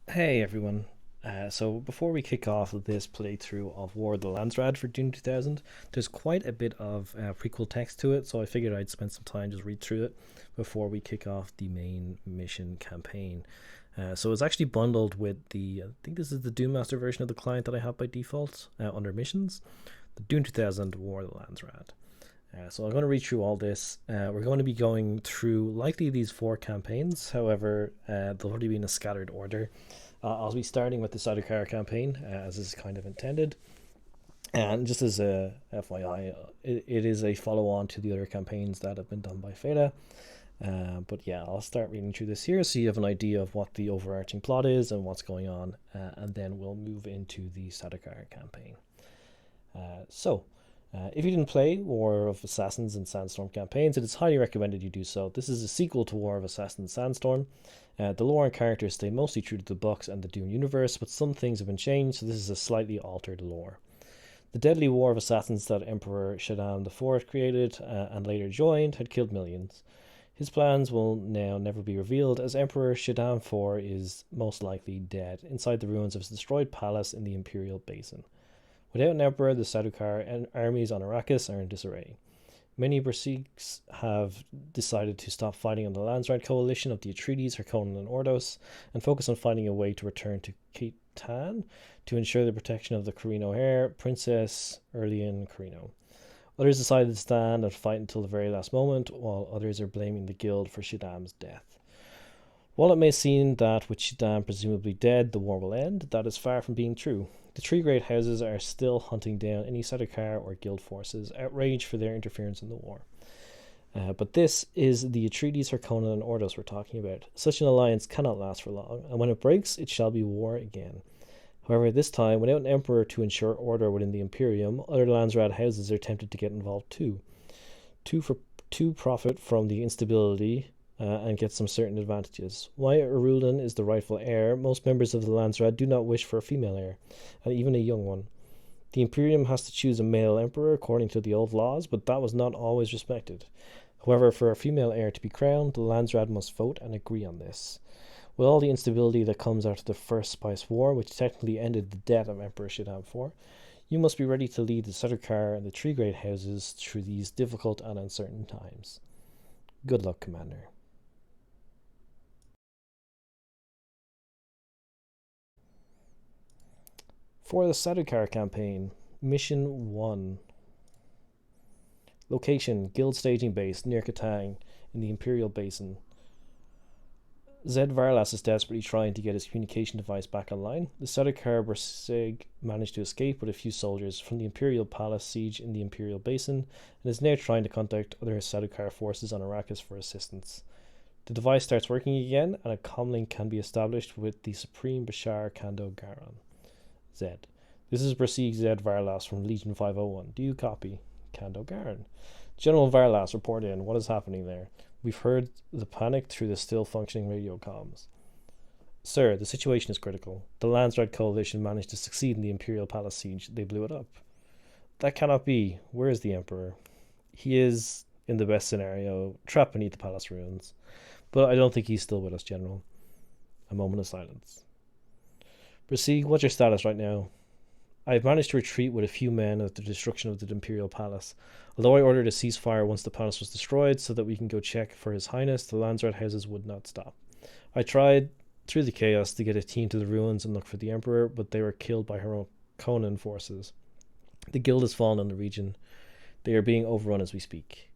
Hey everyone. So before we kick off this playthrough of War of the Landsraad for Dune 2000, there's quite a bit of prequel text to it, so I figured I'd spend some time just read through it before we kick off the main mission campaign. So it's actually bundled with I think this is the Dune Master version of the client that I have by default under missions, the Dune 2000 War of the Landsraad. So I'm going to read through all this. We're going to be going through likely these four campaigns. However, they'll already be in a scattered order. I'll be starting with the Sardaukar campaign, as is kind of intended. And just as a FYI, it is a follow-on to the other campaigns that have been done by Feda. But yeah, I'll start reading through this here so you have an idea of what the overarching plot is and what's going on. And then we'll move into the Sardaukar campaign. If you didn't play War of Assassins and Sandstorm campaigns, it is highly recommended you do so. This is a sequel to War of Assassins Sandstorm. The lore and characters stay mostly true to the books and the Dune universe, but some things have been changed, so this is a slightly altered lore. The deadly War of Assassins that Emperor Shaddam IV created and later joined had killed millions. His plans will now never be revealed, as Emperor Shaddam IV is most likely dead inside the ruins of his destroyed palace in the Imperial Basin. Without an emperor, the Sardaukar armies on Arrakis are in disarray. Many Berserks have decided to stop fighting on the Landsraad coalition of the Atreides, Harkonnen, and Ordos, and focus on finding a way to return to Khaitan to ensure the protection of the Carino heir, Princess Erlian Carino. Others decided to stand and fight until the very last moment, while others are blaming the Guild for Shaddam's death. While it may seem that with Shaddam presumably dead, the war will end, that is far from being true. The three great houses are still hunting down any Sardaukar or Guild forces, outraged for their interference in the war. But this is the Atreides, Harkonnen, and Ordos we're talking about. Such an alliance cannot last for long, and when it breaks, it shall be war again. However, this time, without an emperor to ensure order within the Imperium, other Landsraad houses are tempted to get involved too. To profit from the instability and get some certain advantages. While Aruldan is the rightful heir, most members of the Landsraad do not wish for a female heir, and even a young one. The Imperium has to choose a male emperor according to the old laws, but that was not always respected. However, for a female heir to be crowned, the Landsraad must vote and agree on this. With all the instability that comes after the First Spice War, which technically ended the death of Emperor Shaddam IV, you must be ready to lead the Sardaukar and the three great houses through these difficult and uncertain times. Good luck, Commander. For the Sardaukar campaign, Mission 1. Location, Guild Staging Base near Katang in the Imperial Basin. Zed Varlas is desperately trying to get his communication device back online. The Sardaukar Berseg managed to escape with a few soldiers from the Imperial Palace siege in the Imperial Basin and is now trying to contact other Sardaukar forces on Arrakis for assistance. The device starts working again, and a comlink can be established with the Supreme Bashar Kando Garan. Zed. This is Berseg Zed Varlas from Legion 501. Do you copy? Kando Garan. General Varlas, report in. What is happening there? We've heard the panic through the still functioning radio comms. Sir, the situation is critical. The Landsraad coalition managed to succeed in the Imperial Palace siege. They blew it up. That cannot be. Where is the Emperor? He is, in the best scenario, trapped beneath the palace ruins. But I don't think he's still with us, General. A moment of silence. Berseg, what's your status right now? I have managed to retreat with a few men at the destruction of the Imperial Palace. Although I ordered a ceasefire once the palace was destroyed so that we can go check for His Highness, the Landsraad houses would not stop. I tried, through the chaos, to get a team to the ruins and look for the Emperor, but they were killed by Harkonnen forces. The Guild has fallen in the region. They are being overrun as we speak.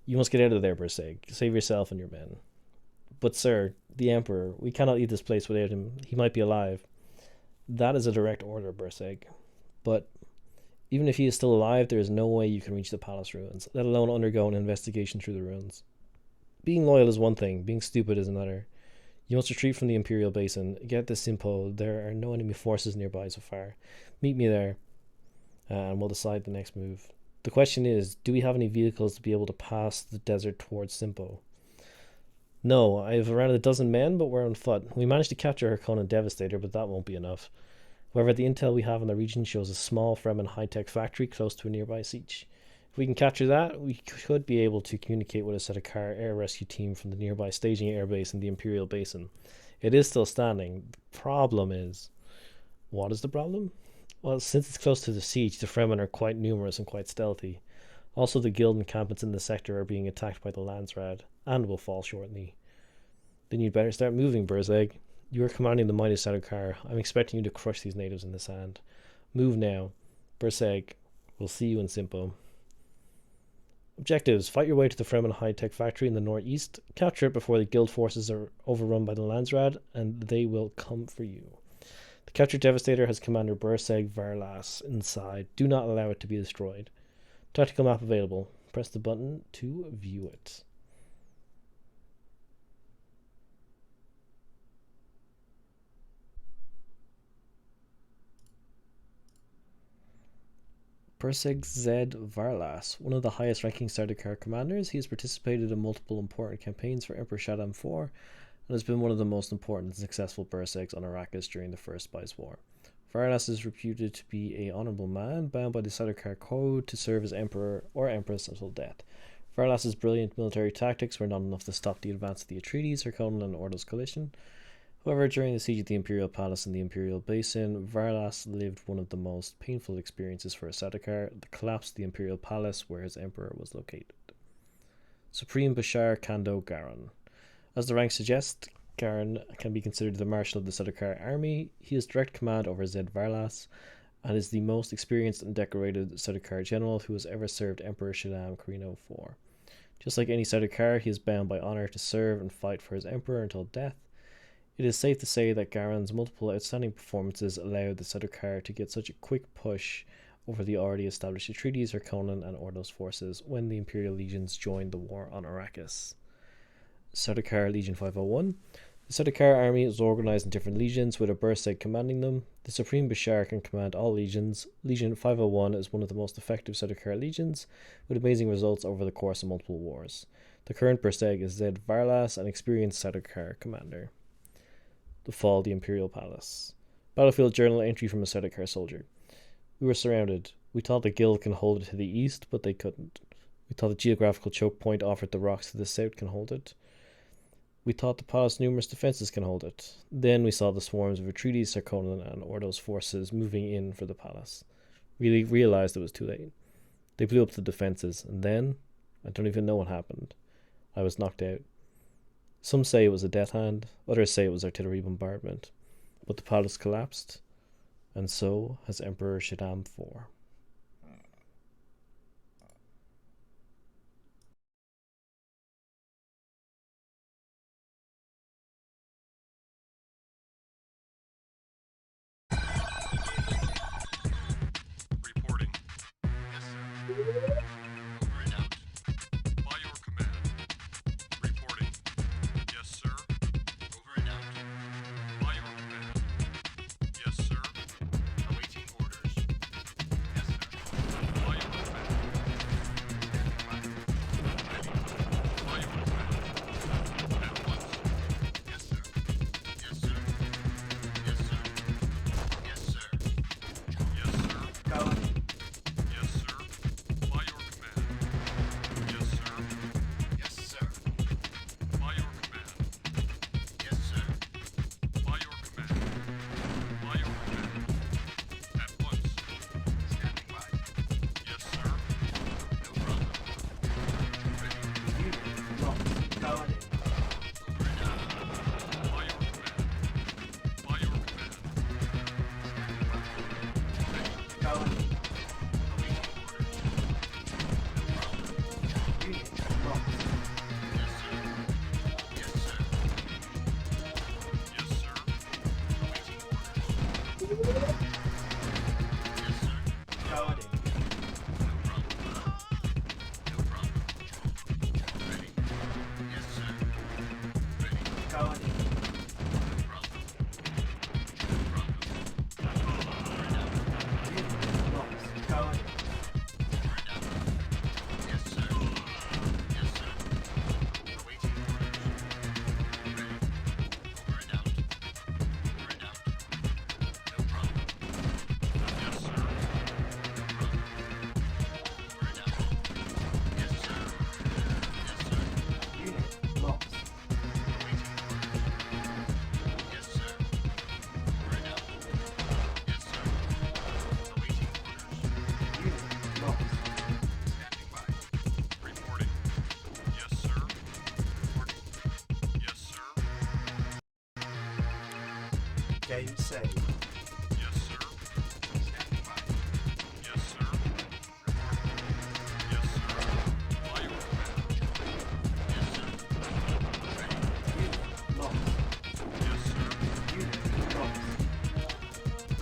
You must get out of there, Berseg. Save yourself and your men. But, sir, the Emperor, we cannot leave this place without him. He might be alive. That is a direct order, Berseg. But even if he is still alive, there is no way you can reach the palace ruins, let alone undergo an investigation through the ruins. Being loyal is one thing, being stupid is another. You must retreat from the Imperial Basin. Get this info. There are no enemy forces nearby so far. Meet me there, and we'll decide the next move. The question is, do we have any vehicles to be able to pass the desert towards Simpo? No, I have around a dozen men, but we're on foot. We managed to capture Harkonnen Devastator, but that won't be enough. However, the intel we have in the region shows a small Fremen high-tech factory close to a nearby siege. If we can capture that, we could be able to communicate with a Sardaukar air rescue team from the nearby staging airbase in the Imperial Basin. It is still standing. The problem is... What is the problem? Well, since it's close to the siege, the Fremen are quite numerous and quite stealthy. Also, the guild encampments in the sector are being attacked by the Landsraad, and will fall shortly. Then you'd better start moving, Burzeg. You are commanding the mighty Sardaukar. I'm expecting you to crush these natives in the sand. Move now. Burzeg, we'll see you in Simpo. Objectives: fight your way to the Fremen high-tech factory in the northeast, capture it before the guild forces are overrun by the Landsraad, and they will come for you. The captured Devastator has Commander Burzeg Varlas inside. Do not allow it to be destroyed. Tactical map available. Press the button to view it. Burzeg Z. Varlas, one of the highest ranking Sardaukar commanders, he has participated in multiple important campaigns for Emperor Shaddam IV and has been one of the most important and successful Burzegs on Arrakis during the First Spice War. Varlas is reputed to be an honourable man, bound by the Sardaukar Code to serve as Emperor or Empress until death. Varlas's brilliant military tactics were not enough to stop the advance of the Atreides, Harkonnen and Ordos coalition. However, during the siege of the Imperial Palace in the Imperial Basin, Varlas lived one of the most painful experiences for a Sardaukar, the collapse of the Imperial Palace where his emperor was located. Supreme Bashar Kando Garan. As the rank suggests, Garan can be considered the marshal of the Sardaukar army. He has direct command over Zed Varlas and is the most experienced and decorated Sardaukar general who has ever served Emperor Shaddam Carino IV. Just like any Sardaukar, he is bound by honour to serve and fight for his emperor until death. It is safe to say that Garan's multiple outstanding performances allowed the Sardaukar to get such a quick push over the already established Atreides, Harkonnen and Ordos forces when the Imperial legions joined the war on Arrakis. Sardaukar Legion 501. The Sardaukar army is organised in different legions with a Burzeg commanding them. The Supreme Bashar can command all legions. Legion 501 is one of the most effective Sardaukar legions with amazing results over the course of multiple wars. The current Burzeg is Zed Varlas, an experienced Sardaukar commander. The fall of the Imperial Palace. Battlefield journal entry from a Sardaukar soldier. We were surrounded. We thought the guild can hold it to the east, but they couldn't. We thought the geographical choke point offered the rocks to the south can hold it. We thought the palace's numerous defences can hold it. Then we saw the swarms of Atreides, Harkonnen and Ordos forces moving in for the palace. We realised it was too late. They blew up the defences, and then, I don't even know what happened. I was knocked out. Some say it was a death hand, others say it was artillery bombardment. But the palace collapsed, and so has Emperor Shaddam IV. Reporting. Yes, sir. Over and out. By your command. Reporting. Yes, sir. Over and out. By your command. Yes, sir. Awaiting orders. Game save. Yes, sir. Standing by. Yes, sir. Yes, sir. By your command. Yes, sir. Ready. Unit lost. Yes, sir. Unit lost.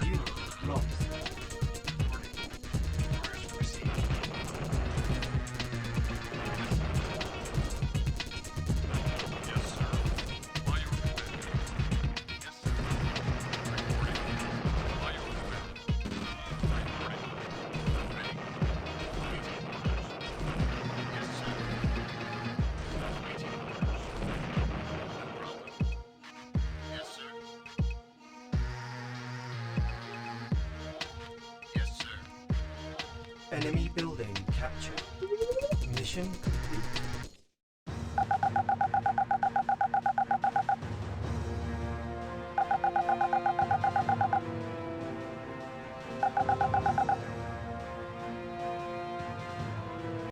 Unit lost. Reporting. Orders received. Yes, sir. By your command. Yes, sir. Reporting. By your command. Reporting. Ready. Waiting orders. Yes, sir. Waiting orders. No problem. Yes, sir. Yes, sir. Enemy building captured. Mission complete.